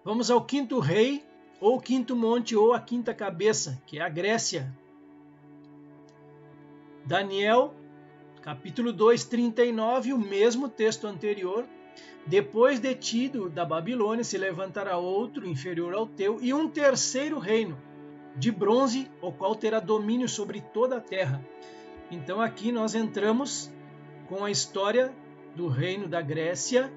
Vamos ao quinto rei, ou quinto monte, ou a quinta cabeça, que é a Grécia. Daniel, capítulo 2, 39, o mesmo texto anterior. Depois de ti da Babilônia se levantará outro inferior ao teu, e um terceiro reino de bronze, o qual terá domínio sobre toda a terra. Então aqui nós entramos com a história do reino da Grécia,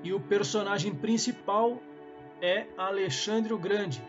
e o personagem principal é Alexandre o Grande.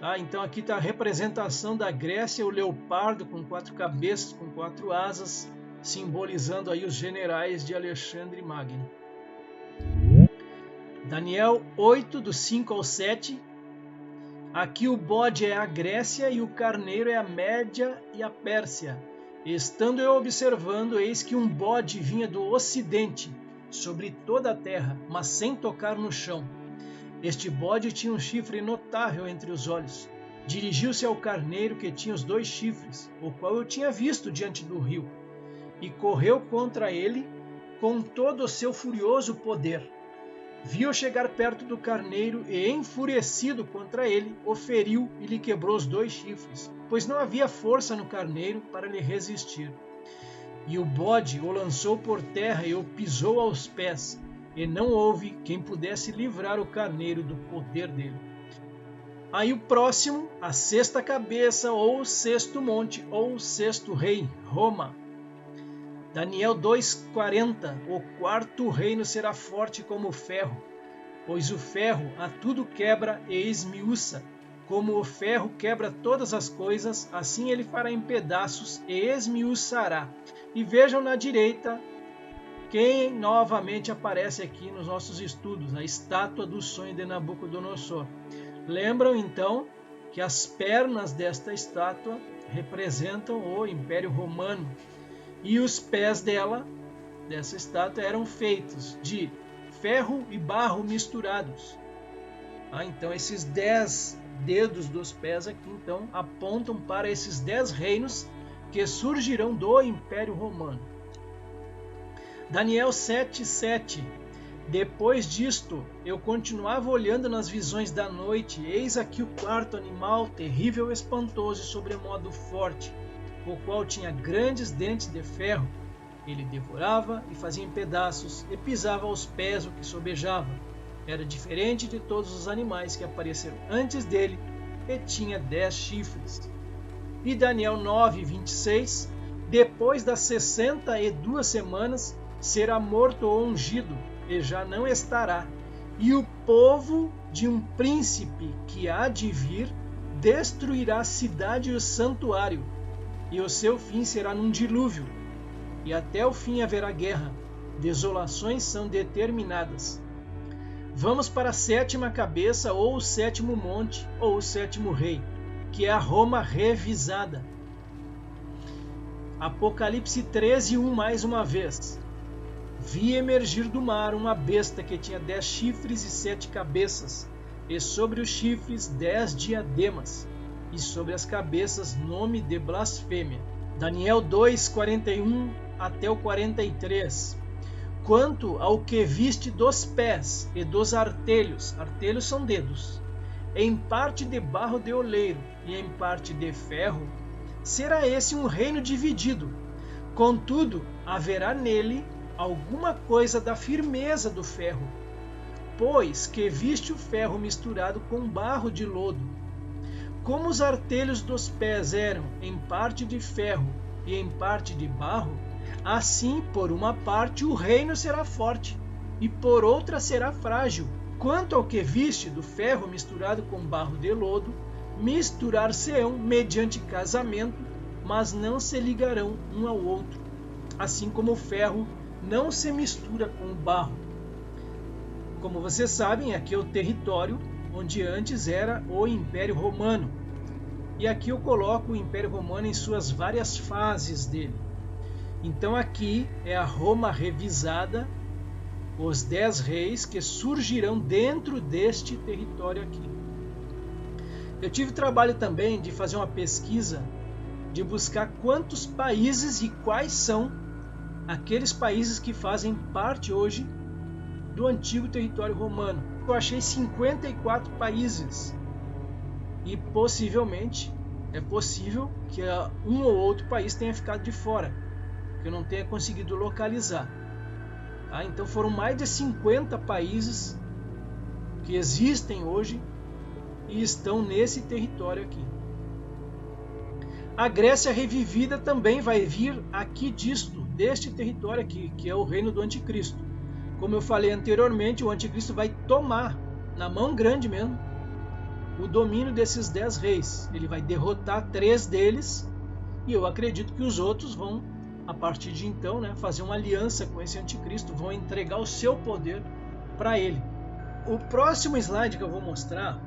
Tá? Então aqui está a representação da Grécia, o leopardo com 4 cabeças, com 4 asas, simbolizando aí os generais de Alexandre Magno. Daniel 8, do 5 ao 7. Aqui o bode é a Grécia e o carneiro é a Média e a Pérsia. Estando eu observando, eis que um bode vinha do ocidente, sobre toda a terra, mas sem tocar no chão. Este bode tinha um chifre notável entre os olhos. Dirigiu-se ao carneiro que tinha os 2 chifres, o qual eu tinha visto diante do rio, e correu contra ele com todo o seu furioso poder. Viu chegar perto do carneiro e, enfurecido contra ele, o feriu e lhe quebrou os 2 chifres, pois não havia força no carneiro para lhe resistir. E o bode o lançou por terra e o pisou aos pés, e não houve quem pudesse livrar o carneiro do poder dele. Aí o próximo, a sexta cabeça, ou o sexto monte, ou o sexto rei, Roma. Daniel 2,40. O quarto reino será forte como o ferro, pois o ferro a tudo quebra e esmiuça. Como o ferro quebra todas as coisas, assim ele fará em pedaços e esmiuçará. E vejam na direita quem novamente aparece aqui nos nossos estudos, a estátua do sonho de Nabucodonosor. Lembram então que as pernas desta estátua representam o Império Romano, e os pés dessa estátua, eram feitos de ferro e barro misturados. Então esses 10 dedos dos pés aqui então apontam para esses 10 reinos que surgirão do Império Romano. Daniel 7:7. Depois disto, eu continuava olhando nas visões da noite, e eis aqui o quarto animal, terrível e espantoso e sobremodo forte, o qual tinha grandes dentes de ferro. Ele devorava e fazia em pedaços, e pisava aos pés o que sobejava. Era diferente de todos os animais que apareceram antes dele, e tinha 10 chifres. E Daniel 9:26. Depois das 62 semanas, será morto ou ungido, e já não estará. E o povo de um príncipe que há de vir destruirá a cidade e o santuário, e o seu fim será num dilúvio, e até o fim haverá guerra. Desolações são determinadas. Vamos para a sétima cabeça, ou o sétimo monte, ou o sétimo rei, que é a Roma revisada. Apocalipse 13:1 mais uma vez. Vi emergir do mar uma besta que tinha 10 chifres e 7 cabeças, e sobre os chifres 10 diademas, e sobre as cabeças nome de blasfêmia. Daniel 2:41 até o 43. Quanto ao que viste dos pés e dos artelhos são dedos, em parte de barro de oleiro e em parte de ferro, será esse um reino dividido. Contudo, haverá nele alguma coisa da firmeza do ferro, pois que viste o ferro misturado com barro de lodo. Como os artelhos dos pés eram em parte de ferro e em parte de barro, assim por uma parte o reino será forte, e por outra será frágil. Quanto ao que viste do ferro misturado com barro de lodo, misturar-se-ão mediante casamento, mas não se ligarão um ao outro, assim como o ferro não se mistura com o barro. Como vocês sabem, aqui é o território onde antes era o Império Romano. E aqui eu coloco o Império Romano em suas várias fases dele. Então aqui é a Roma revisada, os 10 reis que surgirão dentro deste território aqui. Eu tive trabalho também de fazer uma pesquisa, de buscar quantos países e quais são aqueles países que fazem parte hoje do antigo território romano. eu achei 54 países. E possivelmente, é possível que um ou outro país tenha ficado de fora, que eu não tenha conseguido localizar. Tá? Então foram mais de 50 países que existem hoje e estão nesse território aqui. A Grécia revivida também vai vir aqui deste território aqui, que é o reino do anticristo. Como eu falei anteriormente, o anticristo vai tomar, na mão grande mesmo, o domínio desses 10 reis. Ele vai derrotar 3 deles e eu acredito que os outros vão, a partir de então, né, fazer uma aliança com esse anticristo, vão entregar o seu poder para ele. O próximo slide que eu vou mostrar,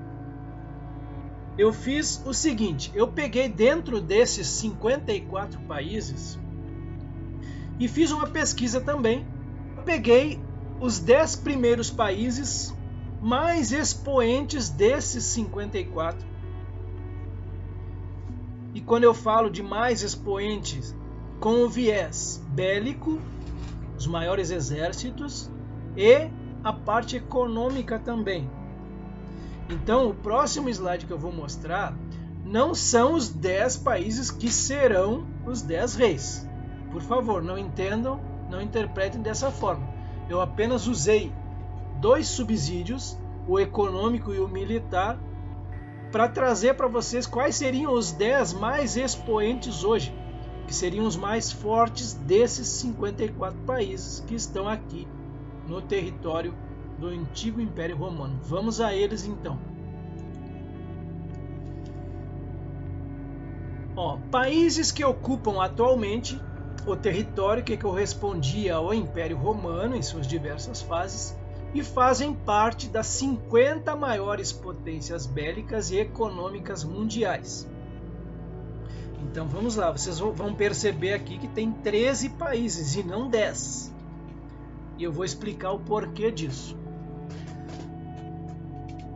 eu fiz o seguinte, eu peguei dentro desses 54 países e fiz uma pesquisa também. Eu peguei os 10 primeiros países mais expoentes desses 54. E quando eu falo de mais expoentes, com o viés bélico, os maiores exércitos e a parte econômica também. Então, o próximo slide que eu vou mostrar não são os 10 países que serão os 10 reis. Por favor, não entendam, não interpretem dessa forma. Eu apenas usei 2 subsídios, o econômico e o militar, para trazer para vocês quais seriam os 10 mais expoentes hoje, que seriam os mais fortes desses 54 países que estão aqui no território do antigo Império Romano. Vamos a eles então. Países que ocupam atualmente o território que correspondia ao Império Romano em suas diversas fases e fazem parte das 50 maiores potências bélicas e econômicas mundiais. Então vamos lá, vocês vão perceber aqui que tem 13 países e não 10. E eu vou explicar o porquê disso.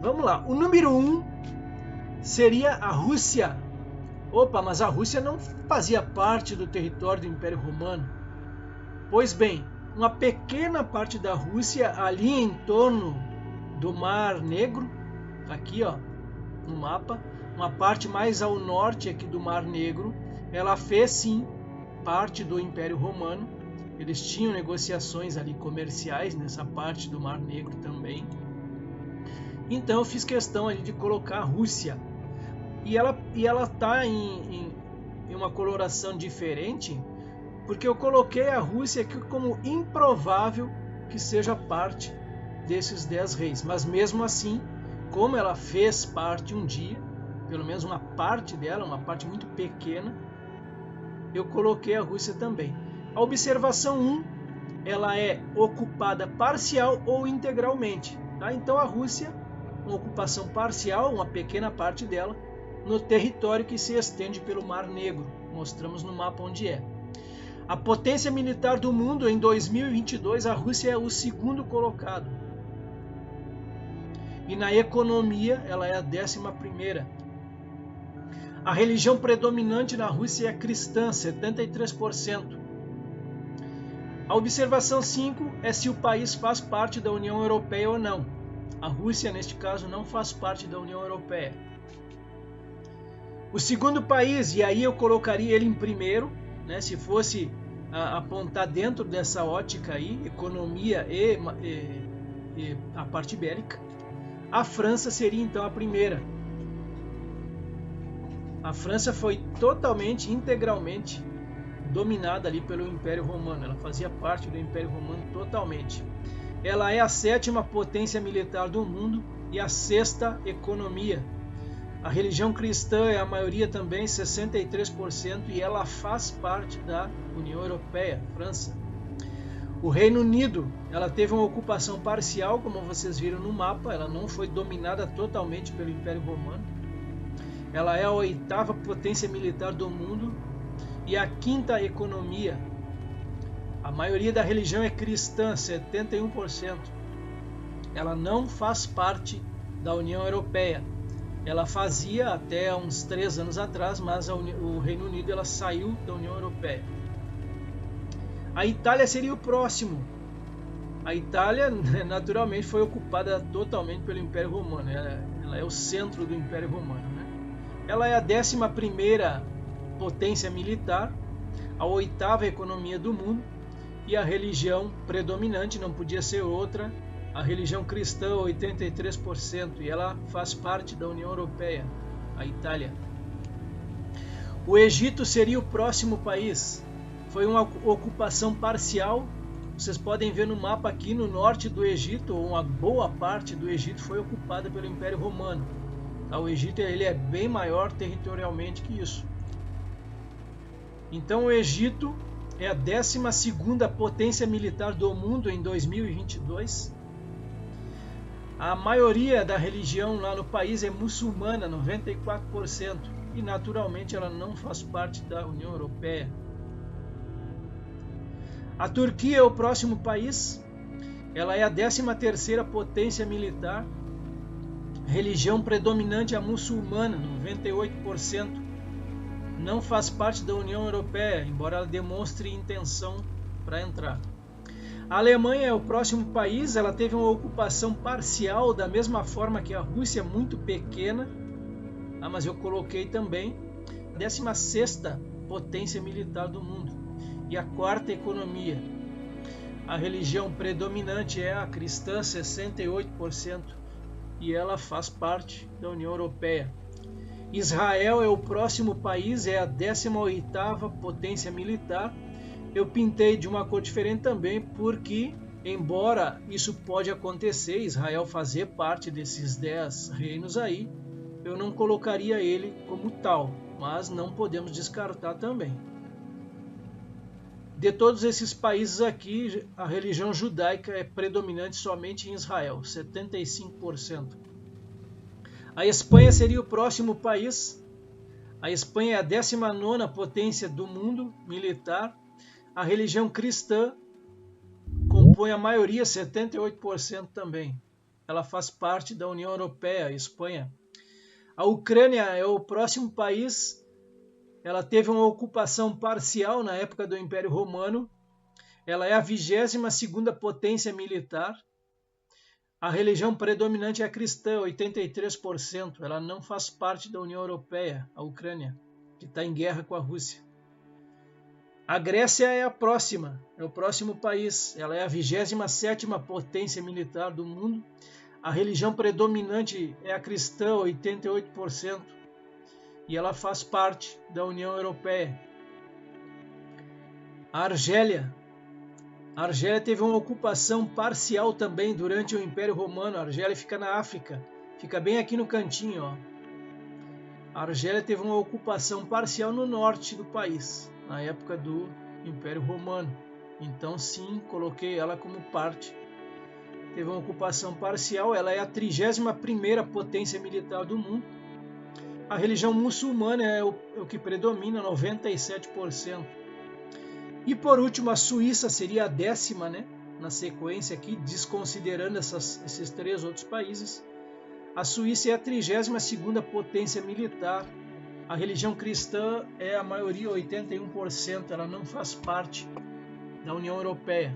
Vamos lá, o número 1 seria a Rússia. Opa, mas a Rússia não fazia parte do território do Império Romano. Pois bem, uma pequena parte da Rússia ali em torno do Mar Negro, aqui ó, no mapa, uma parte mais ao norte aqui do Mar Negro, ela fez sim parte do Império Romano. Eles tinham negociações ali comerciais nessa parte do Mar Negro também. Então eu fiz questão ali de colocar a Rússia. E ela está em uma coloração diferente, porque eu coloquei a Rússia aqui como improvável que seja parte desses 10 reis. Mas mesmo assim, como ela fez parte um dia, pelo menos uma parte dela, uma parte muito pequena, eu coloquei a Rússia também. A observação 1, ela é ocupada parcial ou integralmente. Tá? Então a Rússia, uma ocupação parcial, uma pequena parte dela, no território que se estende pelo Mar Negro. Mostramos no mapa onde é. A potência militar do mundo em 2022, a Rússia é o segundo colocado. E na economia, ela é a 11ª. A religião predominante na Rússia é cristã, 73%. A observação 5 é se o país faz parte da União Europeia ou não. A Rússia, neste caso, não faz parte da União Europeia. O segundo país, e aí eu colocaria ele em primeiro, né, se fosse apontar dentro dessa ótica aí, economia e a parte bélica, a França seria então a primeira. A França foi totalmente, integralmente dominada ali pelo Império Romano, ela fazia parte do Império Romano totalmente. Ela é a 7ª potência militar do mundo e a 6ª economia. A religião cristã é a maioria também, 63%, e ela faz parte da União Europeia, França. O Reino Unido, ela teve uma ocupação parcial, como vocês viram no mapa, ela não foi dominada totalmente pelo Império Romano. Ela é a 8ª potência militar do mundo e a 5ª economia. A maioria da religião é cristã, 71%. Ela não faz parte da União Europeia. Ela fazia até uns 3 anos atrás, mas o Reino Unido ela saiu da União Europeia. A Itália seria o próximo. A Itália, naturalmente, foi ocupada totalmente pelo Império Romano. Ela é o centro do Império Romano, né? Ela é a 11ª potência militar, a 8ª economia do mundo e a religião predominante não podia ser outra, a religião cristã, 83%, e ela faz parte da União Europeia, a Itália. O Egito seria o próximo país. Foi uma ocupação parcial. Vocês podem ver no mapa aqui, no norte do Egito, uma boa parte do Egito foi ocupada pelo Império Romano. O Egito ele é bem maior territorialmente que isso. Então o Egito é a 12ª potência militar do mundo em 2022. A maioria da religião lá no país é muçulmana, 94%, e naturalmente ela não faz parte da União Europeia. A Turquia é o próximo país. Ela é a 13ª potência militar. Religião predominante é a muçulmana, 98%. Não faz parte da União Europeia, embora ela demonstre intenção para entrar. A Alemanha é o próximo país. Ela teve uma ocupação parcial, da mesma forma que a Rússia, muito pequena. Mas eu coloquei também 16ª potência militar do mundo e a 4ª economia. A religião predominante é a cristã, 68%, e ela faz parte da União Europeia. Israel é o próximo país, é a 18ª potência militar. Eu pintei de uma cor diferente também porque, embora isso pode acontecer, Israel fazer parte desses 10 reinos aí, eu não colocaria ele como tal, mas não podemos descartar também. De todos esses países aqui, a religião judaica é predominante somente em Israel, 75%. A Espanha seria o próximo país. A Espanha é a 19ª potência do mundo militar. A religião cristã compõe a maioria, 78% também. Ela faz parte da União Europeia, a Espanha. A Ucrânia é o próximo país. Ela teve uma ocupação parcial na época do Império Romano. Ela é a 22ª potência militar. A religião predominante é a cristã, 83%. Ela não faz parte da União Europeia, a Ucrânia, que está em guerra com a Rússia. A Grécia é a próxima, é o próximo país. Ela é a 27ª potência militar do mundo. A religião predominante é a cristã, 88%. E ela faz parte da União Europeia. A Argélia teve uma ocupação parcial também durante o Império Romano. A Argélia fica na África, fica bem aqui no cantinho, ó. A Argélia teve uma ocupação parcial no norte do país, na época do Império Romano. Então sim, coloquei ela como parte. Teve uma ocupação parcial, ela é a 31ª potência militar do mundo. A religião muçulmana é o que predomina, 97%. E por último, a Suíça seria a 10ª, né? Na sequência aqui, desconsiderando esses 3 outros países. A Suíça é a 32ª potência militar. A religião cristã é a maioria, 81%. Ela não faz parte da União Europeia.